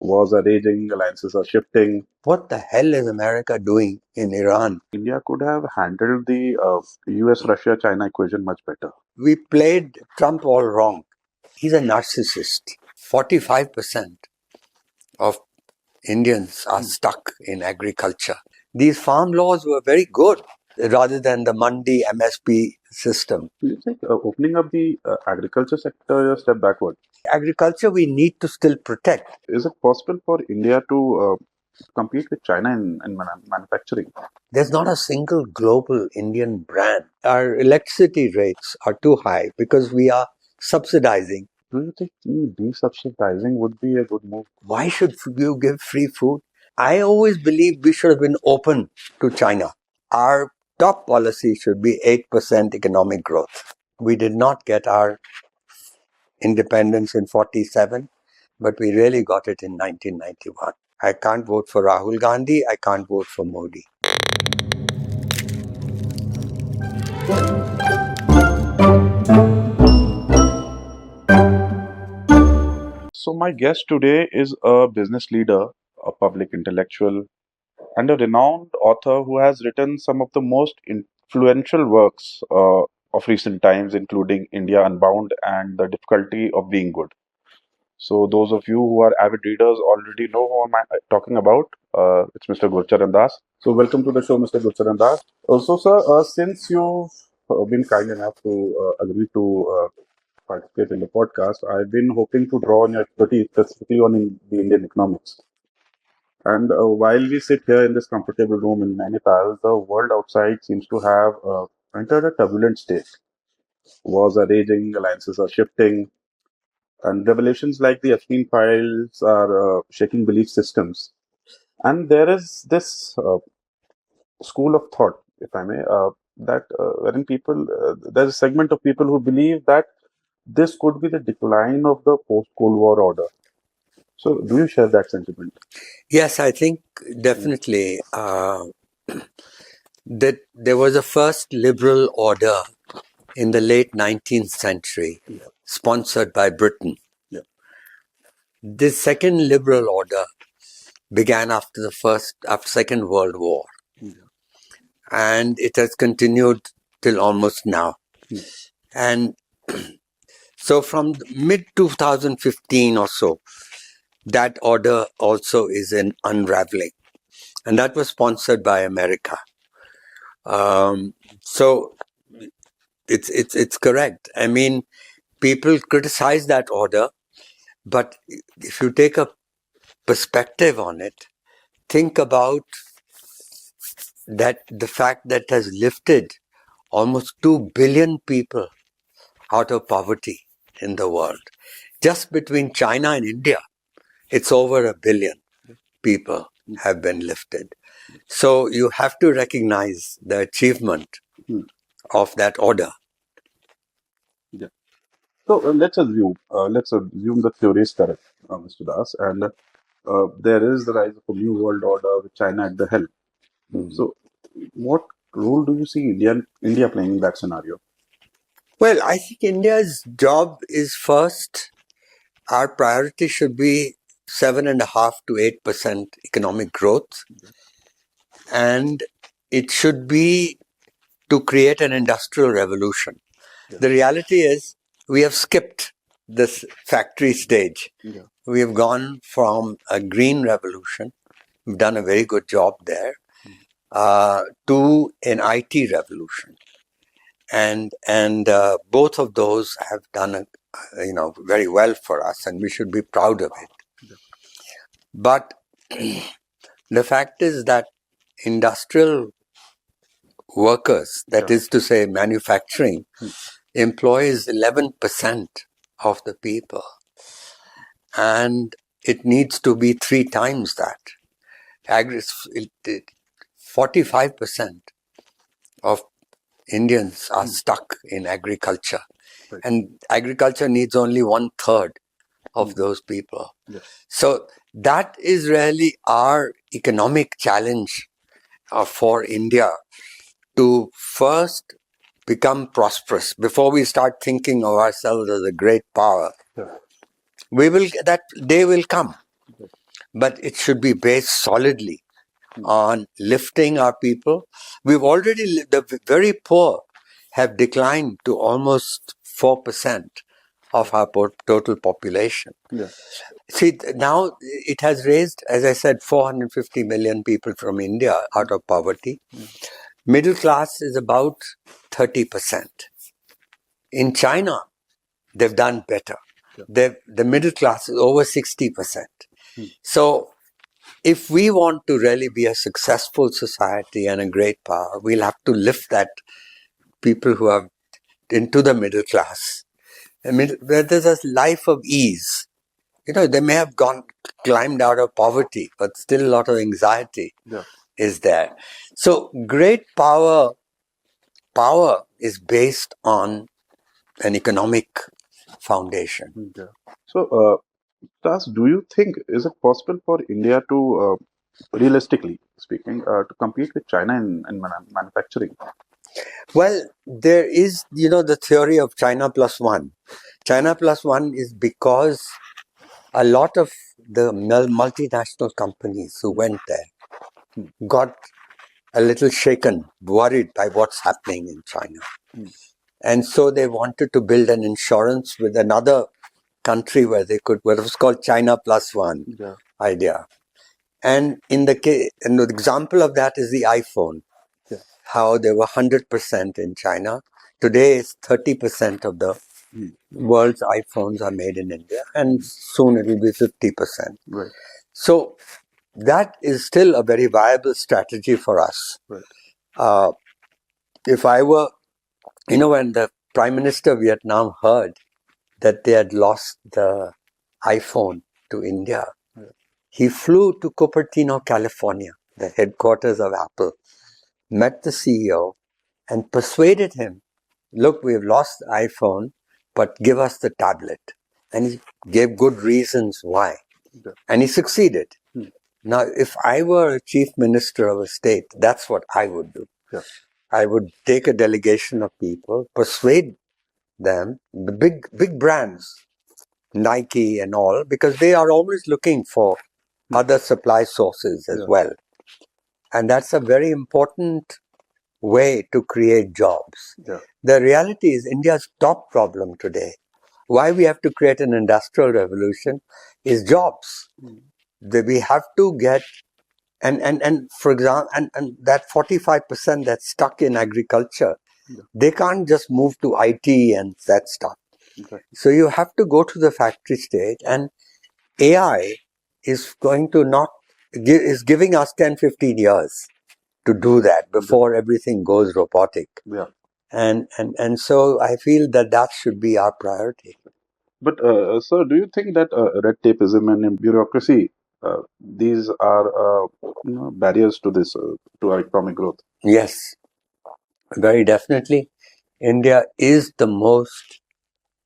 Wars are raging, alliances are shifting. What the hell is America doing in Iran? India could have handled the US Russia China equation much better. We played Trump all wrong. He's a narcissist. 45% of Indians are stuck in agriculture. These farm laws were very good rather than the Mandi MSP system. Do you think opening up the agriculture sector is a step backward? Agriculture we need to still protect. Is it possible for India to compete with China in manufacturing? There's not a single global Indian brand. Our electricity rates are too high because we are subsidizing. Do you think desubsidizing would be a good move? Why should you give free food? I always believe we should have been open to China. Our top policy should be 8% economic growth. We did not get our independence in 47, but we really got it in 1991. I can't vote for Rahul Gandhi. I can't vote for Modi. So my guest today is a business leader, a public intellectual, and a renowned author who has written some of the most influential works of recent times, including India Unbound and The Difficulty of Being Good. So those of you who are avid readers already know who am I talking about. It's Mr. Gurcharan Das. So welcome to the show, Mr. Gurcharan Das. Also, sir, since you've been kind enough to agree to participate in the podcast, I've been hoping to draw on your expertise specifically on the Indian economics. And while we sit here in this comfortable room in Nainital, the world outside seems to have entered a turbulent state. Wars are raging, alliances are shifting, and revelations like the Epstein files are shaking belief systems. And there is this school of thought, if I may, that wherein there's a segment of people who believe that this could be the decline of the post-Cold War order. So, do you share that sentiment? Yes, I think definitely that there was a first liberal order in the late 19th century, sponsored by Britain. Yeah. This second liberal order began after Second World War, and it has continued till almost now. And so from mid 2015 or so, that order also is in unraveling, and that was sponsored by America. So it's correct. I mean, people criticize that order, but if you take a perspective on it, think about that the fact that has lifted almost 2 billion people out of poverty in the world. Just between China and India, it's over 1 billion people have been lifted. So you have to recognize the achievement of that order. Yeah. So let's assume the theory is correct, Mr. Das, and there is the rise of a new world order with China at the helm. So, what role do you see India playing in that scenario? Well, I think India's job is first, our priority should be 7.5% to 8% economic growth. And it should be to create an industrial revolution. Yeah. The reality is we have skipped this factory stage. Yeah. We have gone from a green revolution, we've done a very good job there, to an IT revolution. And both of those have done very well for us, and we should be proud of it. Yeah. But the fact is that industrial workers, that is to say manufacturing, employs 11% of the people. And it needs to be 3 times that. 45% of Indians are stuck in agriculture. Right. And agriculture needs only 1/3 of those people. Yes. So that is really our economic challenge for India, to first become prosperous before we start thinking of ourselves as a great power. Yeah. That day will come. but it should be based solidly on lifting our people. We've already, the very poor have declined to almost 4% of our total population. Yeah. See, now it has raised, as I said, 450 million people from India out of poverty. Middle class is about 30%. In China, they've done better. The middle class is over 60%. So if we want to really be a successful society and a great power, we'll have to lift that people who are into the middle class. Where there's a life of ease. They may have climbed out of poverty, but still a lot of anxiety is there. So great power is based on an economic foundation. Yeah. So, Tas, do you think is it possible for India to, realistically speaking, to compete with China in manufacturing? Well, there is, the theory of China plus one. China plus one is because a lot of the multinational companies who went there got a little shaken, worried by what's happening in China. And so they wanted to build an insurance with another country where they could, what was called China plus one idea. And in the example of that is the iPhone. How they were 100% in China. Today is 30% of the world's iPhones are made in India, and soon it will be 50%. Right. So that is still a very viable strategy for us. Right. If I were, when the Prime Minister of Vietnam heard that they had lost the iPhone to India, he flew to Cupertino, California, the headquarters of Apple, met the CEO and persuaded him, look, we've lost the iPhone, but give us the tablet. And he gave good reasons why. And he succeeded. Now, if I were a chief minister of a state, that's what I would do. I would take a delegation of people, persuade them, the big brands, Nike and all, because they are always looking for other supply sources as well. And that's a very important way to create jobs. The reality is India's top problem today, why we have to create an industrial revolution, is jobs. We have to get, and for example, and that 45% that's stuck in agriculture, they can't just move to IT and that stuff. So you have to go to the factory stage, and AI is going to is giving us 10-15 years to do that before everything goes robotic. And so I feel that should be our priority. But, sir, do you think that red tapeism and bureaucracy, these are barriers to this, to our economic growth? Yes, very definitely. India is the most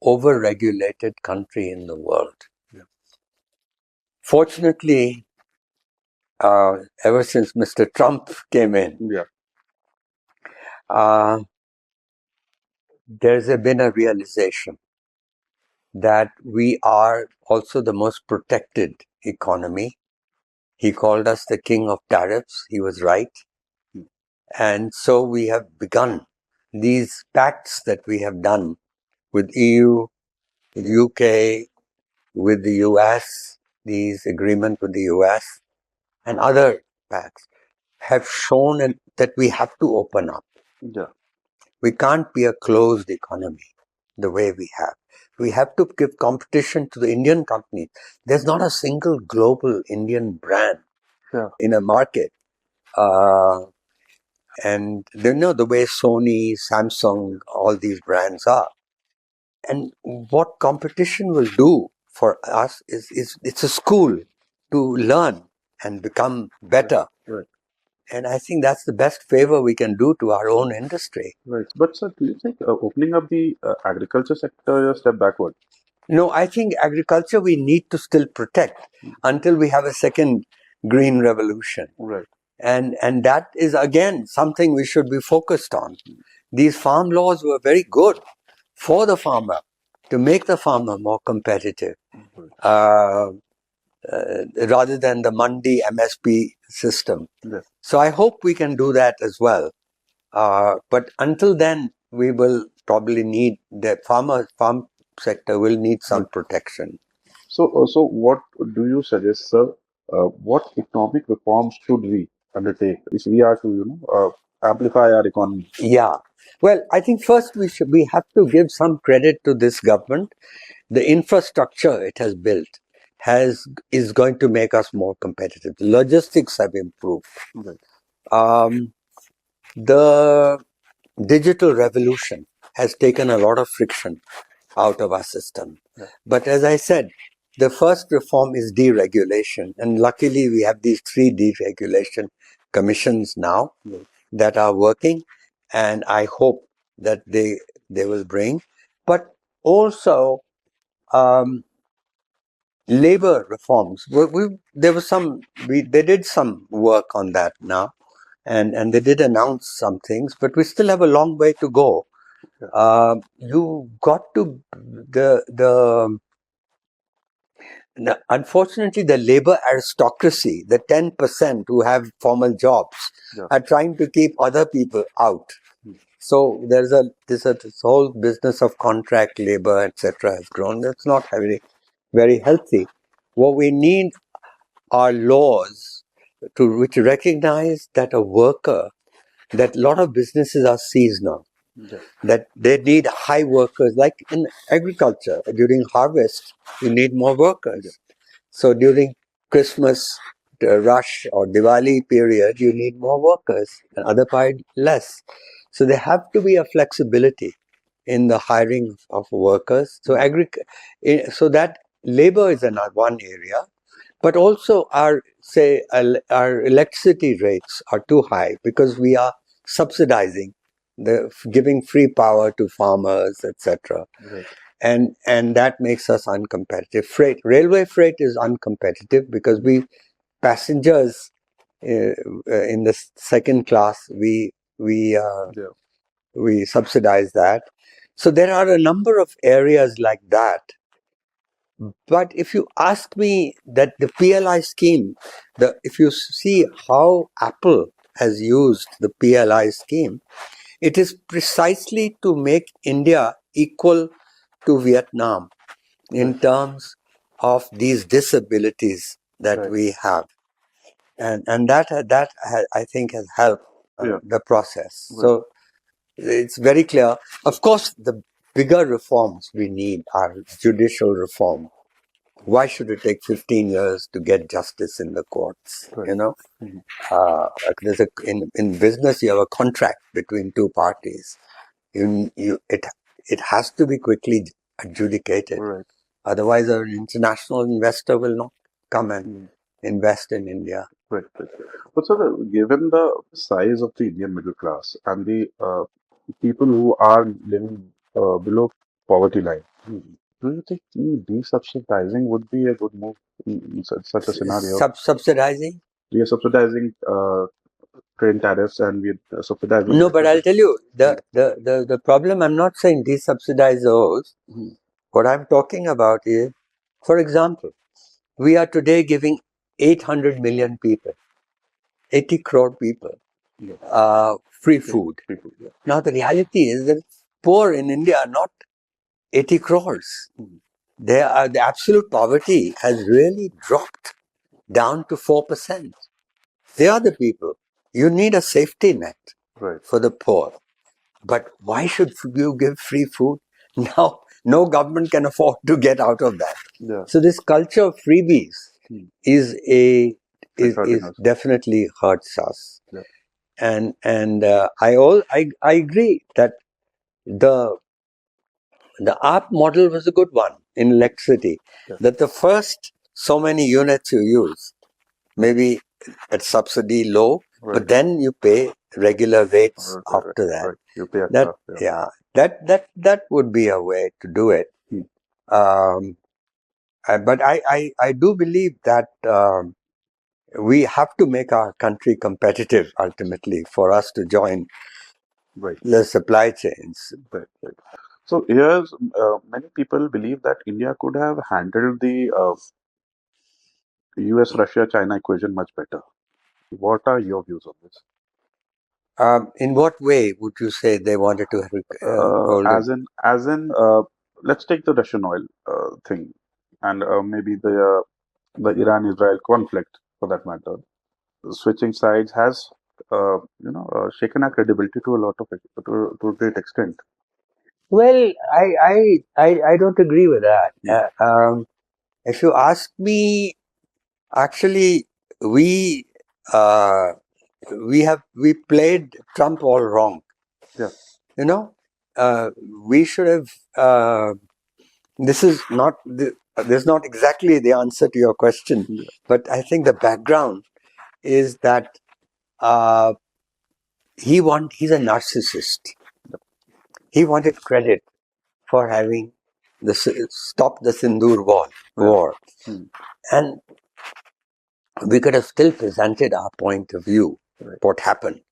over-regulated country in the world. Fortunately, ever since Mr. Trump came in, there's been a realization that we are also the most protected economy. He called us the king of tariffs. He was right. And so we have begun these pacts that we have done with EU, with UK, with the US, these agreements with the US and other pacts have shown that we have to open up. We can't be a closed economy the way we have. We have to give competition to the Indian companies. There's not a single global Indian brand in a market. And they know the way Sony, Samsung, all these brands are. And what competition will do for us is it's a school to learn and become better. And I think that's the best favor we can do to our own industry. Right. But, sir, do you think opening up the agriculture sector is a step backward? No, I think agriculture we need to still protect until we have a second green revolution. Right. And that is, again, something we should be focused on. These farm laws were very good for the farmer, to make the farmer more competitive. rather than the Mandi MSP system. Yes. So I hope we can do that as well. But until then, we will probably need the farm sector will need some protection. So what do you suggest, sir? What economic reforms should we undertake if we are to, amplify our economy? Yeah. Well, I think first we have to give some credit to this government. The infrastructure it has built is going to make us more competitive. The logistics have improved. Right. The digital revolution has taken a lot of friction out of our system. Yeah. But as I said, the first reform is deregulation. And luckily, we have these 3 deregulation commissions now that are working. And I hope that they will bring. But also, labor reforms. They did some work on that now. And they did announce some things, but we still have a long way to go. You got to unfortunately, the labor aristocracy, the 10% who have formal jobs, are trying to keep other people out. So there's this whole business of contract labor, etc., has grown. That's not very healthy. What we need are laws which recognize that a worker, that a lot of businesses are seasonal. That they need high workers, like in agriculture. During harvest, you need more workers. So during Christmas rush or Diwali period, you need more workers, and other part less. So there have to be a flexibility in the hiring of workers. So so that labor is another one area, but also our electricity rates are too high because we are subsidizing giving free power to farmers, etc. Right. And that makes us uncompetitive. Railway freight is uncompetitive because passengers in the second class, we subsidize that. So there are a number of areas like that. But if you ask me that the PLI scheme, if you see how Apple has used the PLI scheme, it is precisely to make India equal to Vietnam in terms of these disabilities that we have. And that I think has helped the process. So it's very clear. Of course, the bigger reforms we need are judicial reform. Why should it take 15 years to get justice in the courts? You know, in business, you have a contract between 2 parties. It has to be quickly adjudicated. Right. Otherwise, an international investor will not come and invest in India. Right. But sir, given the size of the Indian middle class and the people who are living below poverty line, do you think desubsidizing would be a good move in such a scenario? Subsidizing? We are subsidizing train tariffs and we are subsidizing. No, but I'll tell you, the problem, I'm not saying desubsidize those. What I'm talking about is, for example, we are today giving 800 million people, 80 crore people, free food. Now, the reality is that poor in India are not 80 crores. The absolute poverty has really dropped down to 4%. They are the people. You need a safety net for the poor. But why should you give free food? Now, no government can afford to get out of that. So this culture of freebies is definitely hurts us. And I agree that the ARP model was a good one in electricity. That the first so many units you use, maybe at subsidy low, but then you pay regular rates after that. You pay That would be a way to do it. But I do believe that we have to make our country competitive ultimately for us to join the supply chains. So here's many people believe that India could have handled the US-Russia-China equation much better. What are your views on this? In what way would you say they wanted to hold it? As in, let's take the Russian oil thing, and maybe the Iran-Israel conflict, for that matter. Switching sides has, shaken our credibility to a lot of to a great extent. Well, I don't agree with that. If you ask me, actually, we uh, we played Trump all wrong. Yeah. You know, we should have. This is not exactly the answer to your question, but I think the background is that he's a narcissist. He wanted credit for having stopped the Sindoor war. And we could have still presented our point of view, what happened.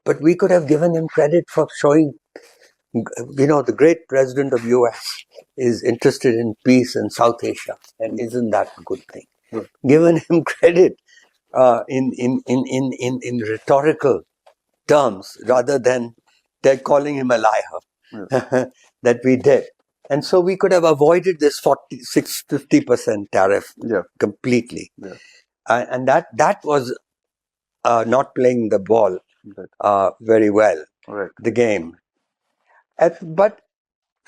But we could have given him credit for showing, the great president of US is interested in peace in South Asia. And isn't that a good thing? Given him credit in rhetorical terms rather than they're calling him a liar that we did. And so we could have avoided this 50% tariff completely. And that was not playing the ball very well, the game. But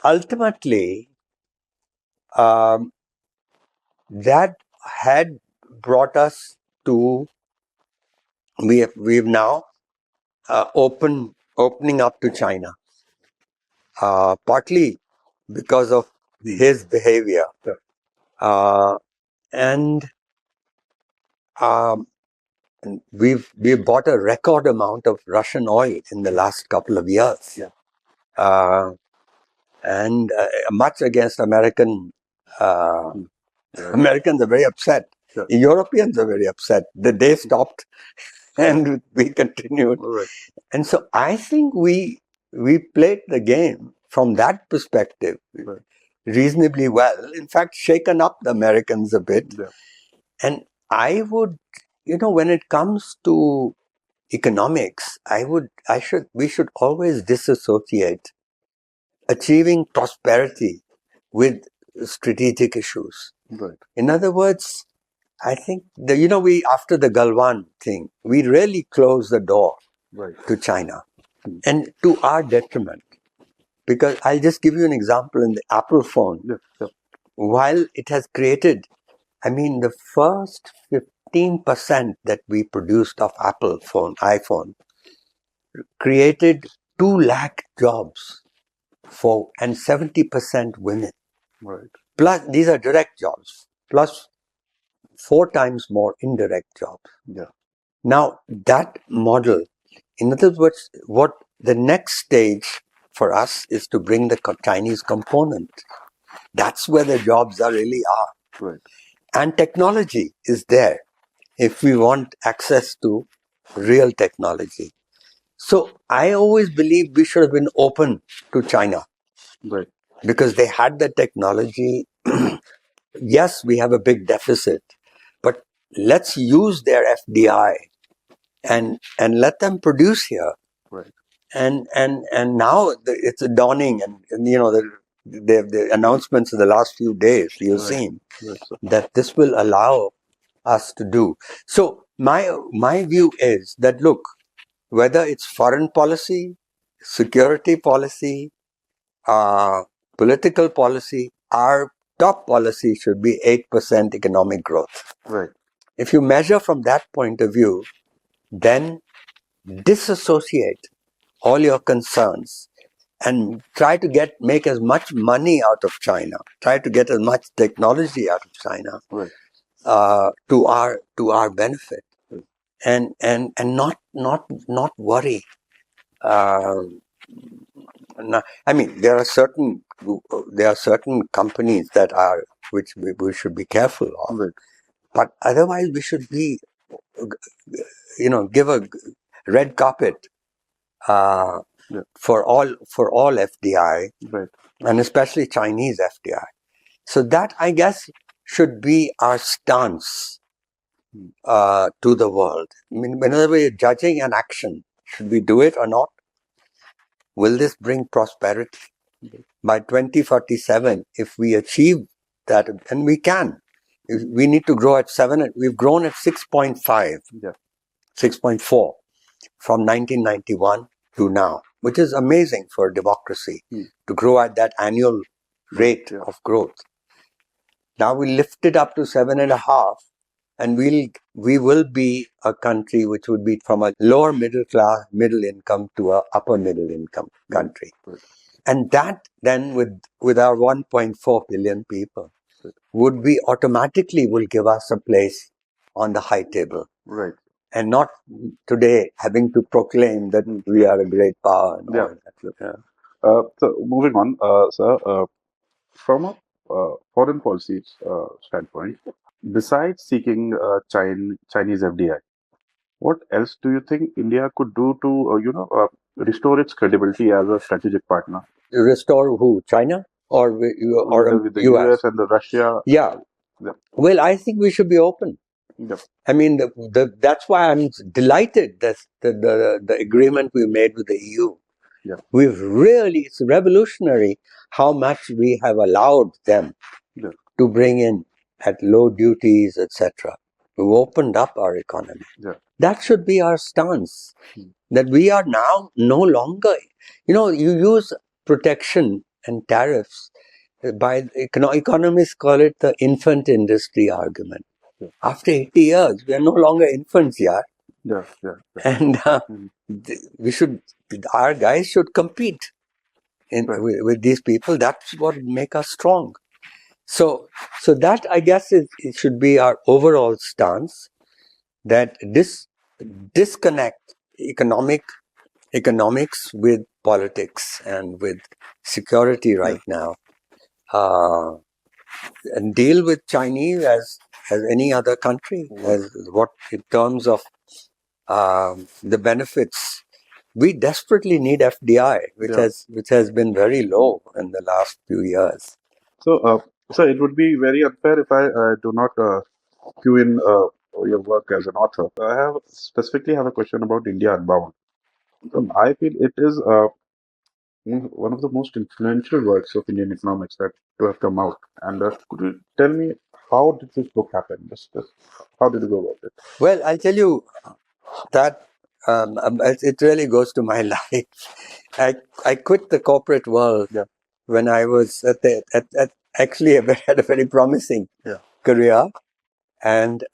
ultimately, that had brought us to, we've now opening up to China, partly because of his behavior. And we've bought a record amount of Russian oil in the last couple of years. And much against American. Americans are very upset. Europeans are very upset that they stopped and we continued. And so I think we played the game from that perspective reasonably well. In fact, shaken up the Americans a bit. And I would, when it comes to economics, we should always disassociate achieving prosperity with strategic issues. In other words, I think after the Galwan thing, we really closed the door to China, and to our detriment. Because I'll just give you an example in the Apple phone. While it has created, the first 15% that we produced of Apple iPhone, created 2 lakh jobs and 70% women. Plus, these are direct jobs, plus 4 times more indirect jobs. Now, that model, in other words, what the next stage for us is to bring the Chinese component. That's where the jobs really are. And technology is there if we want access to real technology. So I always believe we should have been open to China. Because they had the technology. Yes, we have a big deficit, but let's use their FDI and let them produce here. And now it's a dawning, and the announcements of the last few days, you've seen that this will allow us to do. So my view is that, look, whether it's foreign policy, security policy, political policy, our top policy should be 8% economic growth. If you measure from that point of view, then disassociate all your concerns and try to make as much money out of China, try to get as much technology out of China to our benefit, and not worry. There are certain companies which we should be careful of, but otherwise we should be, give a red carpet for all FDI, and especially Chinese FDI. So that, I guess, should be our stance to the world. I mean, whenever we're judging an action, should we do it or not? Will this bring prosperity? By 2047, if we achieve that, and we can, we need to grow at 7, we've grown at 6.5, 6.4 from 1991 to now, which is amazing for democracy to grow at that annual rate of growth. Now we lift it up to 7.5, and we will be a country which would be from a lower middle class, middle income to a upper middle income country. And that then with our 1.4 billion people would be automatically will give us a place on the high table. Right. And not today having to proclaim that we are a great power. And all that. So moving on, sir, from a foreign policy standpoint, besides seeking Chinese FDI, what else do you think India could do to restore its credibility as a strategic partner? Restore who? China or with the US? and the Russia? Yeah. Well, I think we should be open. I mean, that's why I'm delighted that the agreement we made with the EU. We've really, it's revolutionary how much we have allowed them to bring in at low duties, etc. We've opened up our economy. That should be our stance. That we are now no longer, you use protection and tariffs by economists call it the infant industry argument. After 80 years, we are no longer infants yet. And our guys should compete with these people. That's what make us strong. So that I guess it should be our overall stance, that disconnect economics with politics and with security right now, and deal with Chinese as any other country, as what in terms of the benefits. We desperately need FDI, which has been very low in the last few years. So, it would be very unfair if I do not cue in your work as an author. I specifically have a question about India Unbound. So I feel it is one of the most influential works of Indian economics that to have come out. And could you tell me how did this book happen? How did you go about it? Well, I'll tell you that it really goes to my life. I quit the corporate world when I was actually had a very promising career, and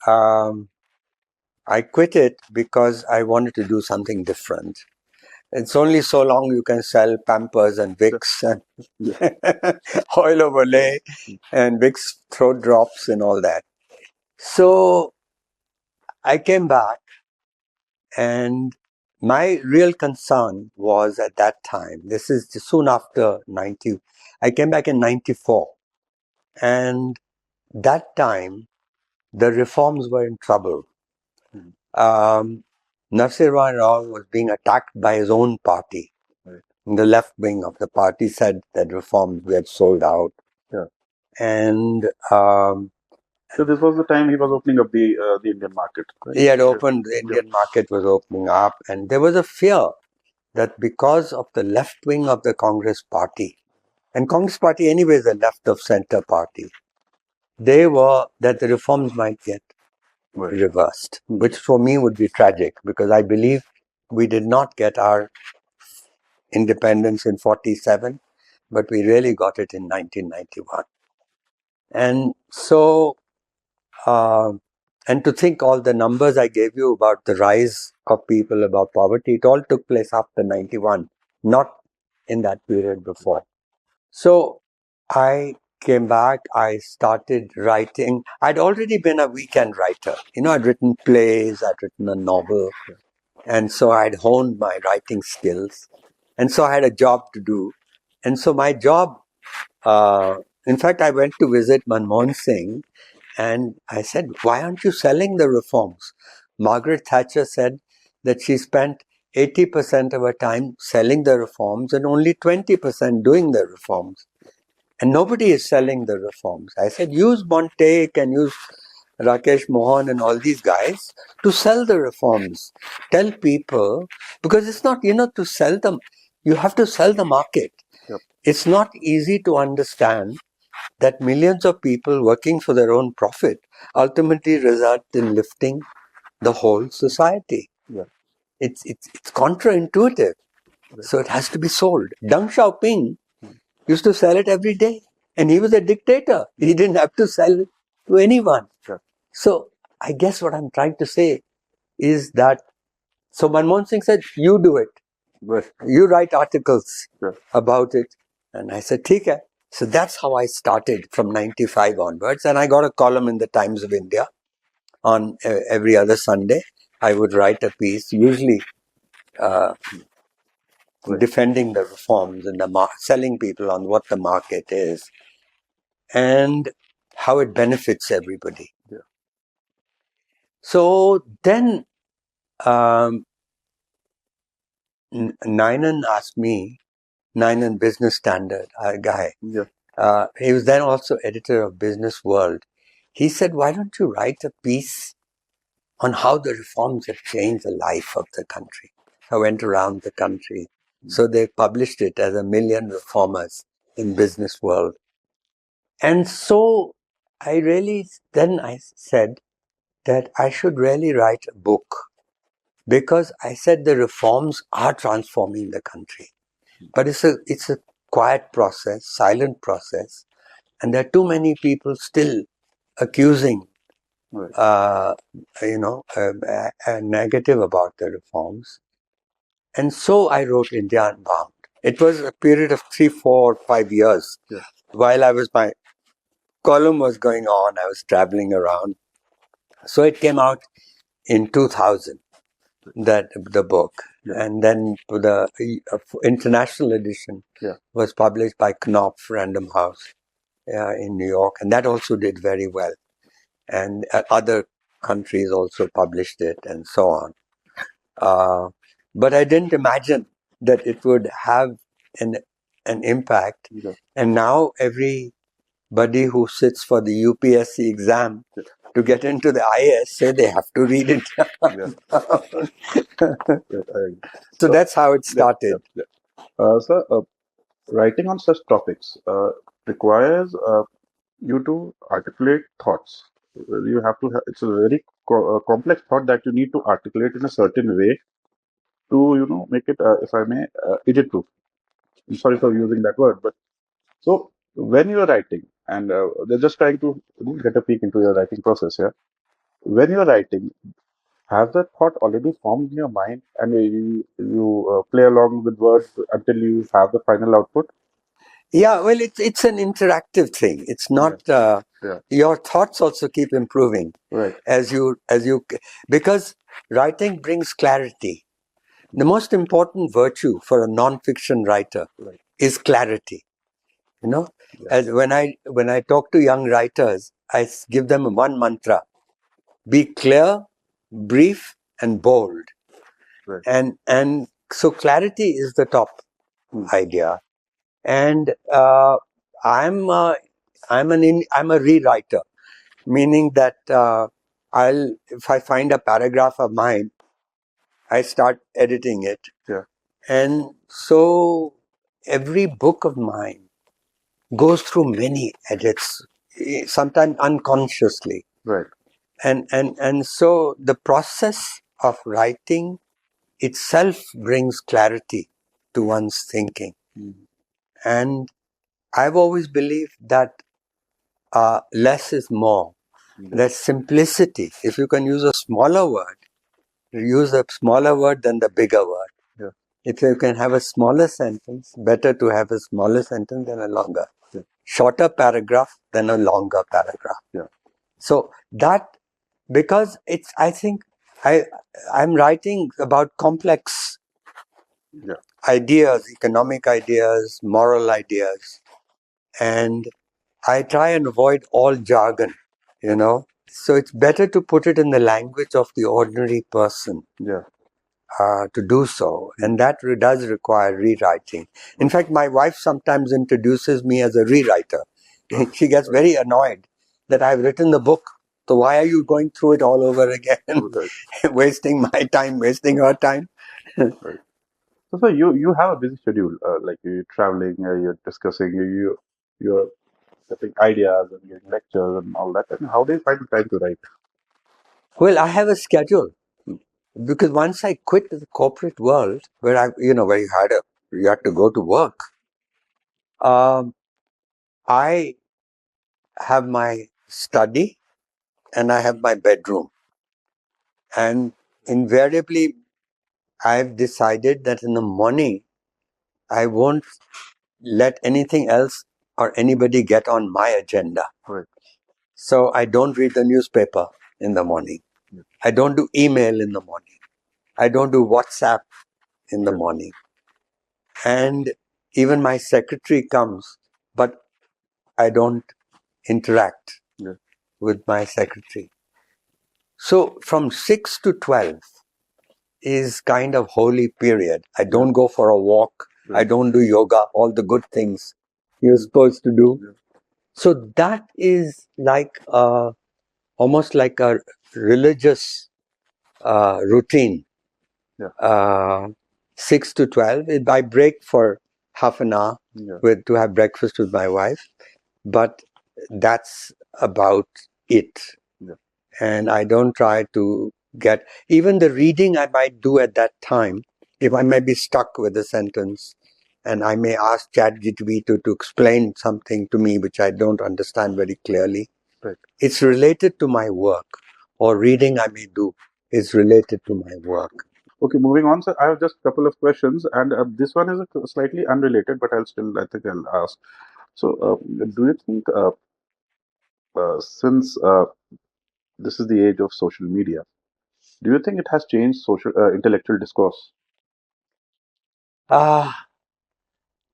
I quit it because I wanted to do something different. It's only so long you can sell Pampers and Vicks and oil over lay and Vicks throat drops and all that. So I came back, and my real concern was at that time, this is soon after 90, I came back in 94. And that time, the reforms were in trouble. Narasimha Rao was being attacked by his own party. The left wing of the party said that reforms were sold out. And so this was the time he was opening up the Indian market. Right? He had opened, the Indian market was opening up, and there was a fear that because of the left wing of the Congress party, and Congress party anyway is a left of center party, that the reforms might get reversed, which for me would be tragic, because I believe we did not get our independence in 47, but we really got it in 1991. And so, and to think all the numbers I gave you about the rise of people, about poverty, it all took place after 91, not in that period before. So I came back, I started writing. I'd already been a weekend writer. I'd written plays, I'd written a novel. And so I'd honed my writing skills. And so I had a job to do. And so my job, in fact, I went to visit Manmohan Singh, and I said, why aren't you selling the reforms? Margaret Thatcher said that she spent 80% of her time selling the reforms and only 20% doing the reforms. And nobody is selling the reforms. I said, use Montage and use Rakesh Mohan and all these guys, to sell the reforms. Tell people, because it's not, to sell them, you have to sell the market. Yep. It's not easy to understand that millions of people working for their own profit ultimately result in lifting the whole society. Yeah. It's counterintuitive. Right. So it has to be sold. Deng Xiaoping used to sell it every day. And he was a dictator. He didn't have to sell it to anyone. Sure. So I guess what I'm trying to say is that, so Manmohan Singh said, you do it. Right. You write articles Sure. about it. And I said, theek hai. So that's how I started from 95 onwards. And I got a column in the Times of India on every other Sunday. I would write a piece, usually defending the reforms and selling people on what the market is and how it benefits everybody. Yeah. So then Nainan asked me, Nainan Business Standard, a guy, he was then also editor of Business World. He said, why don't you write a piece on how the reforms have changed the life of the country? I went around the country. So they published it as 1 million reformers in Business World. And so I said that I should really write a book, because I said the reforms are transforming the country. But it's a quiet process, silent process. And there are too many people still accusing, negative about the reforms. And so I wrote India Unbound. It was a period of 3, 4, 5 years. Yeah. While my column was going on, I was traveling around. So it came out in 2000, the book. Yeah. And then the international edition was published by Knopf Random House in New York. And that also did very well. And other countries also published it and so on. But I didn't imagine that it would have an impact. Yeah. And now everybody who sits for the UPSC exam to get into the IAS say they have to read it. So that's how it started. Sir, writing on such topics requires you to articulate thoughts. You have to have, it's a very complex thought that you need to articulate in a certain way to, make it, if I may, idiot-proof. I'm sorry for using that word, but so when you're writing, and they're just trying to get a peek into your writing process here. When you're writing, has that thought already formed in your mind, and you play along with words until you have the final output? Yeah, well, it's an interactive thing. It's not your thoughts also keep improving as you because writing brings clarity. The most important virtue for a non-fiction writer is clarity. As when I talk to young writers, I give them one mantra: be clear, brief, and bold. And so clarity is the top idea. And I'm a rewriter, meaning that if I find a paragraph of mine, I start editing it. Yeah. And so every book of mine goes through many edits, sometimes unconsciously. Right. And so the process of writing itself brings clarity to one's thinking. And I've always believed that less is more. That simplicity, if you can use a smaller word, use a smaller word than the bigger word. Yeah. If you can have a smaller sentence, better to have a smaller sentence than a longer. Yeah. Shorter paragraph than a longer paragraph. Yeah. So that, because I think I'm writing about complex ideas, economic ideas, moral ideas, and I try and avoid all jargon, So it's better to put it in the language of the ordinary person to do so. And that does require rewriting. In fact, my wife sometimes introduces me as a rewriter. She gets very annoyed that I've written the book, So why are you going through it all over again? Right. Wasting my time, wasting her time. Right. So, sir, you have a busy schedule. Like you're traveling, you're discussing, you're getting ideas and getting lectures and all that. And how do you find the time to write? Well, I have a schedule because once I quit the corporate world, where where you had to go to work, I have my study and I have my bedroom, and invariably, I've decided that in the morning I won't let anything else or anybody get on my agenda. Right. So I don't read the newspaper in the morning. Yeah. I don't do email in the morning. I don't do WhatsApp in the Yeah. morning. And even my secretary comes, but I don't interact Yeah. with my secretary. So from 6 to 12 is kind of holy period. I don't go for a walk. Yeah. I don't do yoga, all the good things you're supposed to do. Yeah. So that is like almost like a religious routine. Yeah. 6 to 12. I break for half an hour Yeah. to have breakfast with my wife, but that's about it. Yeah. And I don't try to get, even the reading I might do at that time, if I may be stuck with a sentence and I may ask ChatGPT to explain something to me which I don't understand very clearly. Right. It's related to my work, or reading I may do is related to my work. Okay, moving on. So I have just a couple of questions, and this one is slightly unrelated, but I think I'll ask. So, do you think, since this is the age of social media, do you think it has changed social intellectual discourse? Ah,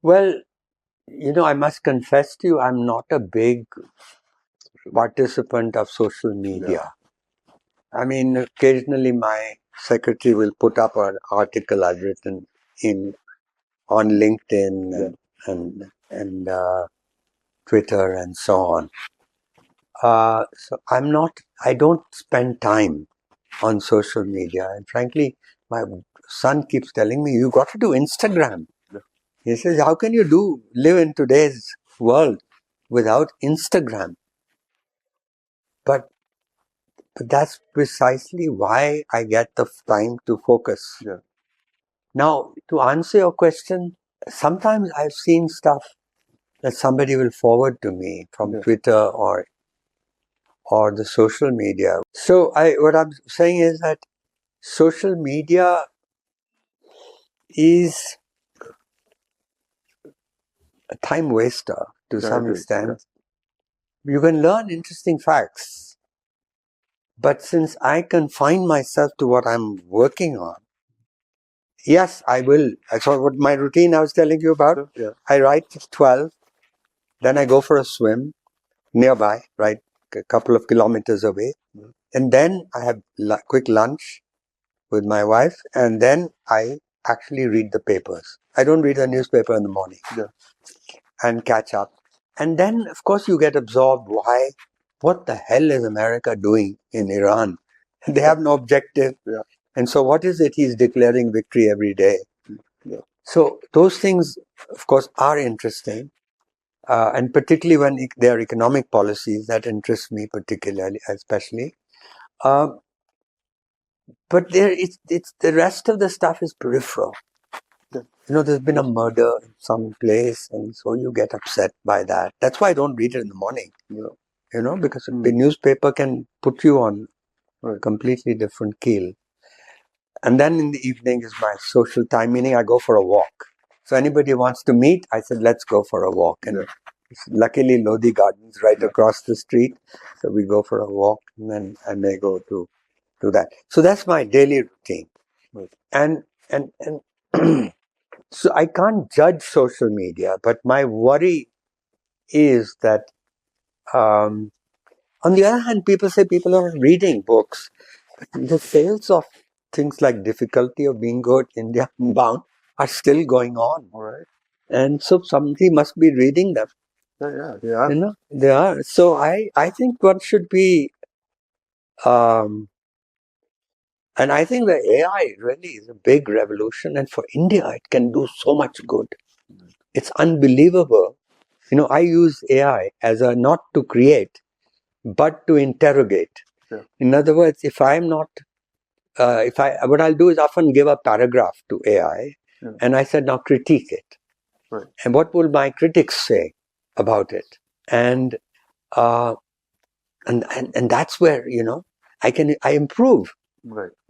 well, I must confess to you, I'm not a big participant of social media. I mean, occasionally my secretary will put up an article I've written on LinkedIn and Twitter and so on. So I don't spend time on social media. And frankly, my son keeps telling me, you got to do Instagram. Yeah. He says, how can you live in today's world without Instagram? But that's precisely why I get the time to focus. Yeah. Now, to answer your question, sometimes I've seen stuff that somebody will forward to me from Twitter or the social media. So what I'm saying is that social media is a time waster to some extent. You can learn interesting facts, but since I confine myself to what I'm working on, yes, I will. So what my routine I was telling you about, I write at 12, then I go for a swim nearby, right, a couple of kilometers away. And then I have quick lunch with my wife, and then I actually read the papers. I don't read the newspaper in the morning and catch up. And then, of course, you get absorbed. Why? What the hell is America doing in Iran? They have no objective. And so what is it? He's declaring victory every day. So those things, of course, are interesting. And particularly when there are economic policies that interest me particularly, especially. But it's the rest of the stuff is peripheral. There's been a murder in some place, and so you get upset by that. That's why I don't read it in the morning. Because the newspaper can put you on a completely different keel. And then in the evening is my social time, meaning I go for a walk. So anybody wants to meet, I said, let's go for a walk. And luckily, Lodi Gardens right across the street. So we go for a walk, and then I may go to that. So that's my daily routine. And so I can't judge social media, but my worry is that, on the other hand, people say people are reading books. But the sales of things like Difficulty of Being Good, India, Unbound are still going on. All right. And so somebody must be reading them. Yeah, they are. They are. So I think one should be And I think the AI really is a big revolution, and for India, it can do so much good. It's unbelievable. I use AI as a not to create, but to interrogate. Yeah. In other words, if I'm not, what I'll do is often give a paragraph to AI, and I said, now critique it. Right. And what will my critics say about it? And that's where I improve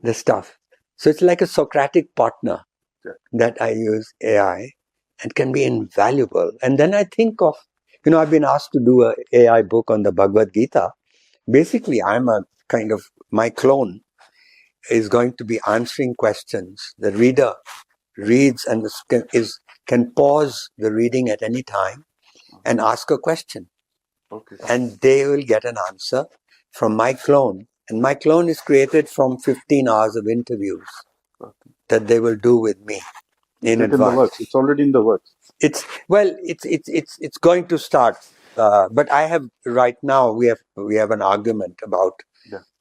the stuff. So it's like a Socratic partner that I use AI and can be invaluable. And then I think of, I've been asked to do a AI book on the Bhagavad Gita. Basically, I'm a kind of, my clone is going to be answering questions. The reader reads and can pause the reading at any time and ask a question. Okay. And they will get an answer from my clone. And my clone is created from 15 hours of interviews that they will do with me in advance. In the works. It's already in the works. It's going to start. But I have right now we have an argument about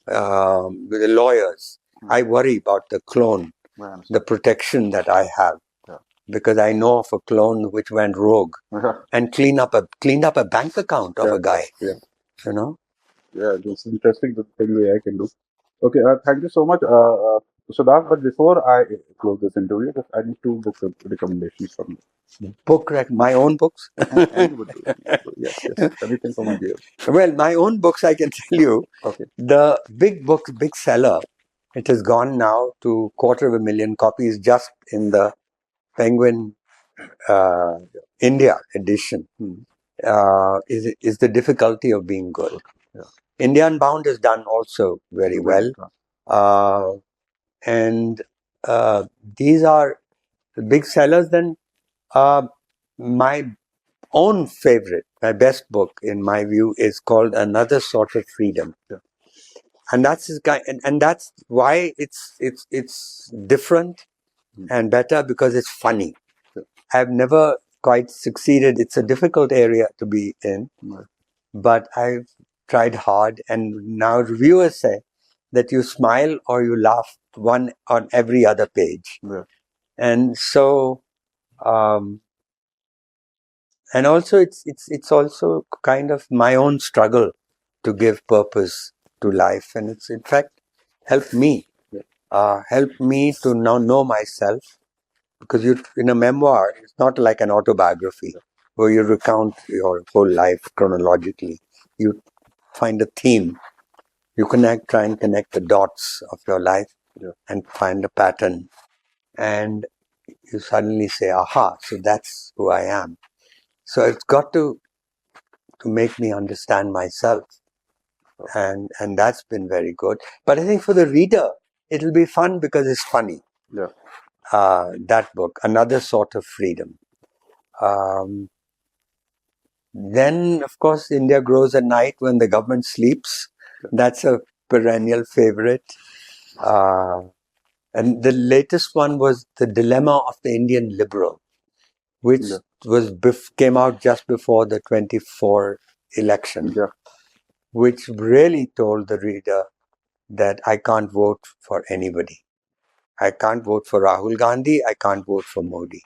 with the lawyers. I worry about the clone, the protection that I have, because I know of a clone which went rogue and cleaned up a bank account of a guy. Yeah, this is interesting. The thing I can do. Okay, thank you so much, Siddharth. But before I close this interview, I need two book recommendations from you. My own books? Yes. Anything from my dear. Well, my own books, I can tell you. Okay. The big seller, it has gone now to 250,000 copies just in the Penguin India edition. Is the difficulty of being good. India Unbound is done also very well. And these are the big sellers. Then my own favorite, my best book in my view, is called Another Sort of Freedom. And that's his guy, and that's why it's different and better, because it's funny. I've never quite succeeded. It's a difficult area to be in, but I've tried hard, and now reviewers say that you smile or you laugh one on every other page. And so and also it's also kind of my own struggle to give purpose to life, and it's in fact helped me to now know myself, because in a memoir, it's not like an autobiography where you recount your whole life chronologically. You find a theme, you try and connect the dots of your life and find a pattern, and you suddenly say, aha, so that's who I am. So it's got to make me understand myself. And that's been very good. But I think for the reader, it'll be fun because it's funny. That book, Another Sort of Freedom. Then, of course, India Grows at Night When the Government Sleeps. That's a perennial favorite. And the latest one was The Dilemma of the Indian Liberal, which came out just before the 24 election, which really told the reader that I can't vote for anybody. I can't vote for Rahul Gandhi. I can't vote for Modi.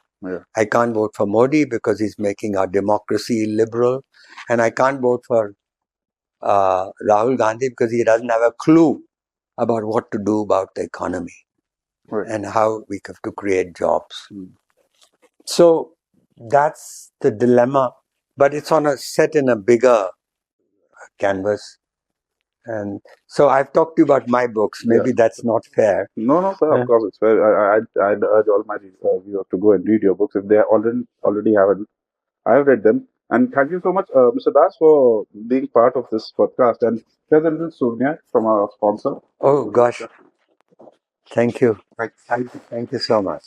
I can't vote for Modi because he's making our democracy illiberal. And I can't vote for Rahul Gandhi because he doesn't have a clue about what to do about the economy and how we have to create jobs. So that's the dilemma, but it's set in a bigger canvas. And so I've talked to you about my books. Maybe that's not fair. No, sir. Of course, it's fair. I'd urge all my viewers to go and read your books if they already haven't. I've read them. And thank you so much, Mr. Das, for being part of this podcast. And here's a little souvenir from our sponsor. Oh, gosh. Thank you. Thank you so much.